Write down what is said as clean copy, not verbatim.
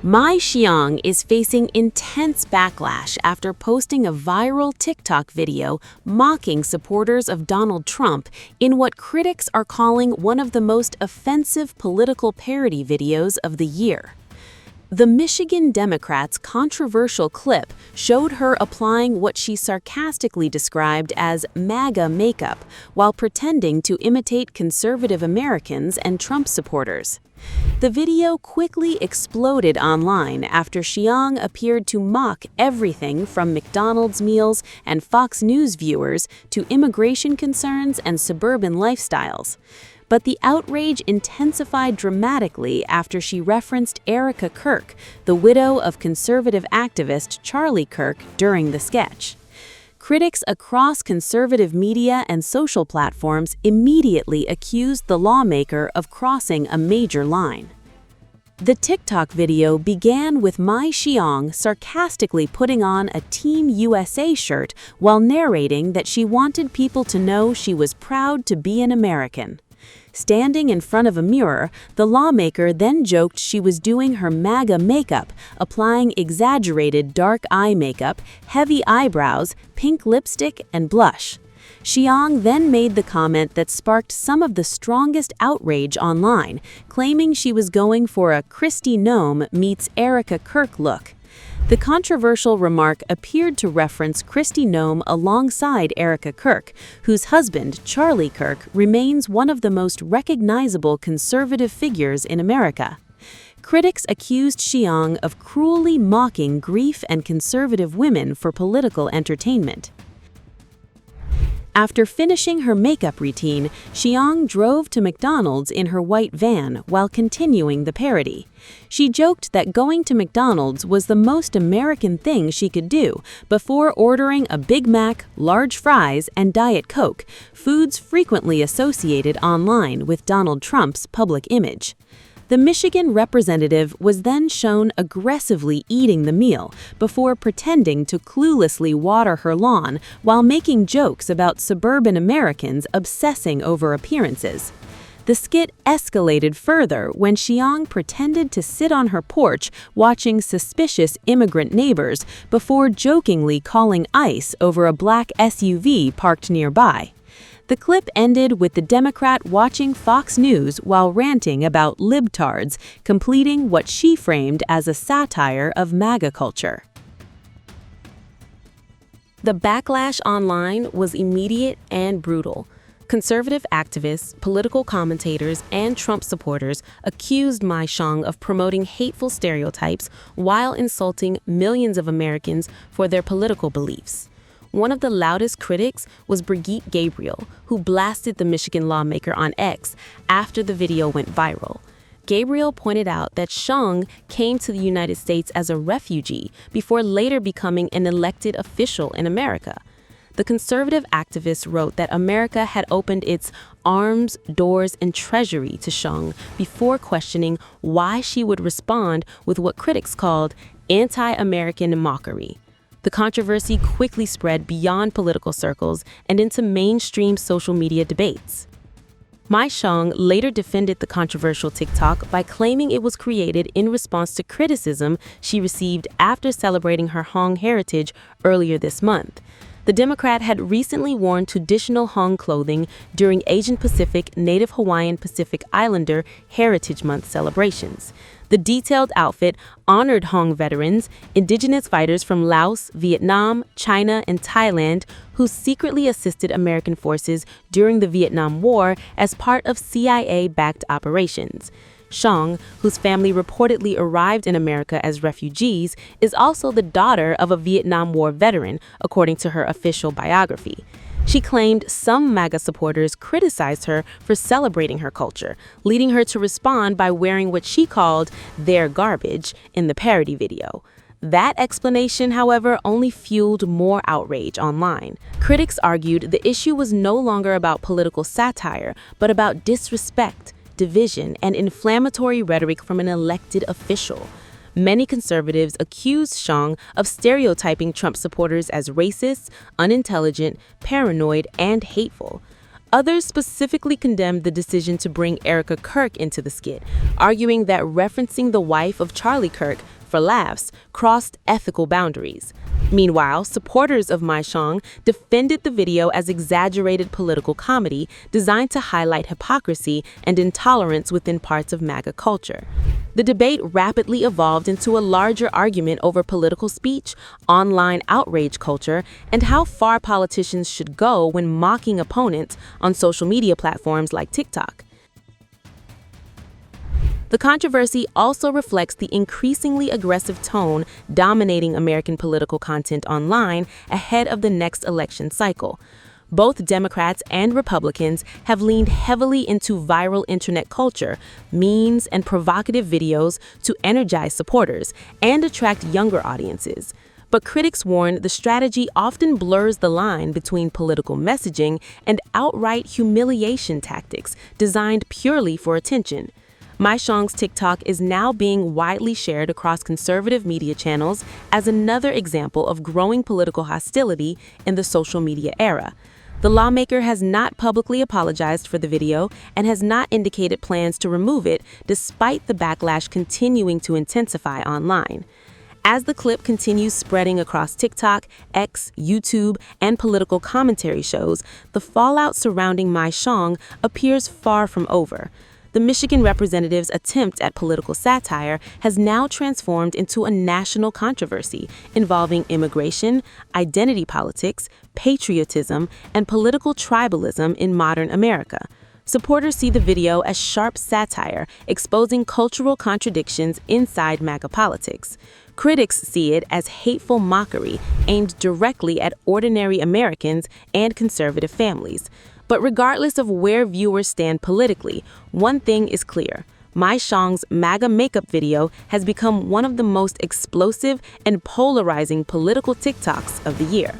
Xiong is facing intense backlash after posting a viral TikTok video mocking supporters of Donald Trump in what critics are calling one of the most offensive political parody videos of the year. The Michigan Democrat's controversial clip showed her applying what she sarcastically described as MAGA makeup while pretending to imitate conservative Americans and Trump supporters. The video quickly exploded online after Xiong appeared to mock everything from McDonald's meals and Fox News viewers to immigration concerns and suburban lifestyles. But the outrage intensified dramatically after she referenced Erika Kirk, the widow of conservative activist Charlie Kirk, during the sketch. Critics across conservative media and social platforms immediately accused the lawmaker of crossing a major line. The TikTok video began with Xiong sarcastically putting on a Team USA shirt while narrating that she wanted people to know she was proud to be an American. Standing in front of a mirror, the lawmaker then joked she was doing her MAGA makeup, applying exaggerated dark eye makeup, heavy eyebrows, pink lipstick, and blush. Xiong then made the comment that sparked some of the strongest outrage online, claiming she was going for a Kristi Noem meets Erika Kirk look. The controversial remark appeared to reference Kristi Noem alongside Erika Kirk, whose husband, Charlie Kirk, remains one of the most recognizable conservative figures in America. Critics accused Xiong of cruelly mocking grief and conservative women for political entertainment. After finishing her makeup routine, Xiong drove to McDonald's in her white van while continuing the parody. She joked that going to McDonald's was the most American thing she could do before ordering a Big Mac, large fries, and Diet Coke, foods frequently associated online with Donald Trump's public image. The Michigan representative was then shown aggressively eating the meal before pretending to cluelessly water her lawn while making jokes about suburban Americans obsessing over appearances. The skit escalated further when Xiong pretended to sit on her porch watching suspicious immigrant neighbors before jokingly calling ICE over a black SUV parked nearby. The clip ended with the Democrat watching Fox News while ranting about libtards, completing what she framed as a satire of MAGA culture. The backlash online was immediate and brutal. Conservative activists, political commentators, and Trump supporters accused Xiong of promoting hateful stereotypes while insulting millions of Americans for their political beliefs. One of the loudest critics was Brigitte Gabriel, who blasted the Michigan lawmaker on X after the video went viral. Gabriel pointed out that Xiong came to the United States as a refugee before later becoming an elected official in America. The conservative activist wrote that America had opened its arms, doors, and treasury to Xiong before questioning why she would respond with what critics called anti-American mockery. The controversy quickly spread beyond political circles and into mainstream social media debates. Xiong later defended the controversial TikTok by claiming it was created in response to criticism she received after celebrating her Hmong heritage earlier this month. The Democrat had recently worn traditional Hmong clothing during Asian Pacific, Native Hawaiian Pacific Islander Heritage Month celebrations. The detailed outfit honored Hmong veterans, indigenous fighters from Laos, Vietnam, China, and Thailand who secretly assisted American forces during the Vietnam War as part of CIA-backed operations. Xiong, whose family reportedly arrived in America as refugees, is also the daughter of a Vietnam War veteran, according to her official biography. She claimed some MAGA supporters criticized her for celebrating her culture, leading her to respond by wearing what she called their garbage in the parody video. That explanation, however, only fueled more outrage online. Critics argued the issue was no longer about political satire, but about disrespect, division, and inflammatory rhetoric from an elected official. Many conservatives accused Xiong of stereotyping Trump supporters as racist, unintelligent, paranoid, and hateful. Others specifically condemned the decision to bring Erika Kirk into the skit, arguing that referencing the wife of Charlie Kirk for laughs crossed ethical boundaries. Meanwhile, supporters of Xiong defended the video as exaggerated political comedy designed to highlight hypocrisy and intolerance within parts of MAGA culture. The debate rapidly evolved into a larger argument over political speech, online outrage culture, and how far politicians should go when mocking opponents on social media platforms like TikTok. The controversy also reflects the increasingly aggressive tone dominating American political content online ahead of the next election cycle. Both Democrats and Republicans have leaned heavily into viral internet culture, memes, and provocative videos to energize supporters and attract younger audiences. But critics warn the strategy often blurs the line between political messaging and outright humiliation tactics designed purely for attention. Xiong's TikTok is now being widely shared across conservative media channels as another example of growing political hostility in the social media era. The lawmaker has not publicly apologized for the video and has not indicated plans to remove it, despite the backlash continuing to intensify online. As the clip continues spreading across TikTok, X, YouTube, and political commentary shows, the fallout surrounding Xiong appears far from over. The Michigan representative's attempt at political satire has now transformed into a national controversy involving immigration, identity politics, patriotism, and political tribalism in modern America. Supporters see the video as sharp satire, exposing cultural contradictions inside MAGA politics. Critics see it as hateful mockery aimed directly at ordinary Americans and conservative families. But regardless of where viewers stand politically, one thing is clear. Xiong's MAGA makeup video has become one of the most explosive and polarizing political TikToks of the year.